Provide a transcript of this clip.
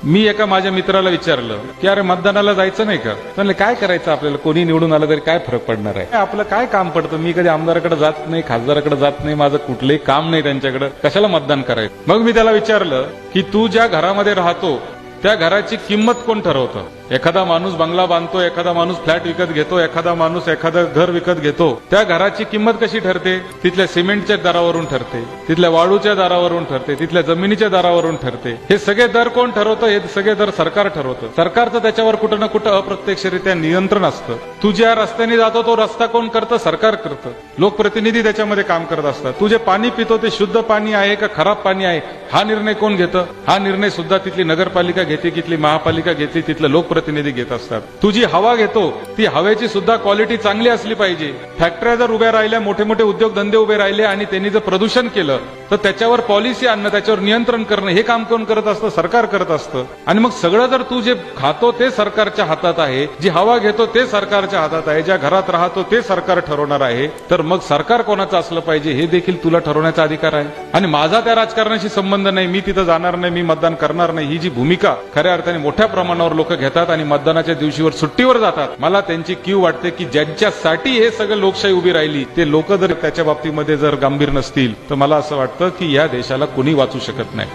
मी एका माझ्या मित्राला विचारलं की अरे मतदानाला जायचं नाही का? म्हणले काय करायचं आपल्याला, कोणी निवडून आलं तरी काय फरक पडणार आहे, आपलं काय काम पडतं, मी कधी आमदाराकडे जात नाही, खासदाराकडे जात नाही, माझं कुठलंही काम नाही त्यांच्याकडे, कशाला मतदान करायचं? मग मी त्याला विचारलं की तू ज्या घरामध्ये राहतो त्या घराची किंमत कोण ठरवतं? एखादा माणूस बंगला बांधतो, एखादा माणूस फ्लॅट विकत घेतो, एखादा माणूस एखादं घर विकत घेतो, त्या घराची किंमत कशी ठरते? तिथल्या सिमेंटच्या दरावरून ठरते, तिथल्या वाळूच्या दरावरून ठरते, तिथल्या जमिनीच्या दरावरून ठरते. हे सगळे दर कोण ठरवतं? हे सगळे दर सरकार ठरवतं. सरकारचं त्याच्यावर कुठं ना कुठं अप्रत्यक्षरित्या नियंत्रण असतं. तू ज्या रस्त्याने जातो तो रस्ता कोण करतं? सरकार करतं. लोकप्रतिनिधी त्याच्यामध्ये काम करत असतात. तू जे पाणी पितो ते शुद्ध पाणी आहे का खराब पाणी आहे हा निर्णय कोण घेतं? हा निर्णय सुद्धा तिथली नगरपालिका घेते, तिथली महापालिका घेते, तिथलं लोकप्रतिनिधी घेत असतात. तू जी हवा घेतो ती हवेची सुद्धा क्वालिटी चांगली असली पाहिजे. फॅक्टऱ्या जर उभ्या राहिल्या, मोठे मोठे उद्योगधंदे उभे राहिले आणि त्यांनी जर प्रदूषण केलं तर त्याच्यावर पॉलिसी आणणं, त्याच्यावर नियंत्रण करणं हे काम कोण करत असतं? सरकार करत असतं. आणि मग सगळं जर तू जे खातो ते सरकारच्या हातात आहे, जी हवा घेतो ते सरकारच्या हातात आहे, ज्या घरात राहतो ते सरकार ठरवणार आहे, तर मग सरकार कोणाचं असलं पाहिजे हे देखील तुला ठरवण्याचा अधिकार आहे. आणि माझा त्या राजकारणाशी संबंध नाही, मी तिथं जाणार नाही, मी मतदान करणार नाही, ही जी भूमिका खऱ्या अर्थाने मोठ्या प्रमाणावर लोक घेतात आणि मतदानाच्या दिवशीवर सुट्टीवर जातात, मला त्यांची कीव वाटते की ज्यांच्यासाठी हे सगळं लोकशाही उभी राहिली ते लोक जर त्याच्या बाबतीमध्ये जर गंभीर नसतील तर मला असं वाटतं की या देशाला कुणी वाचू शकत नाही.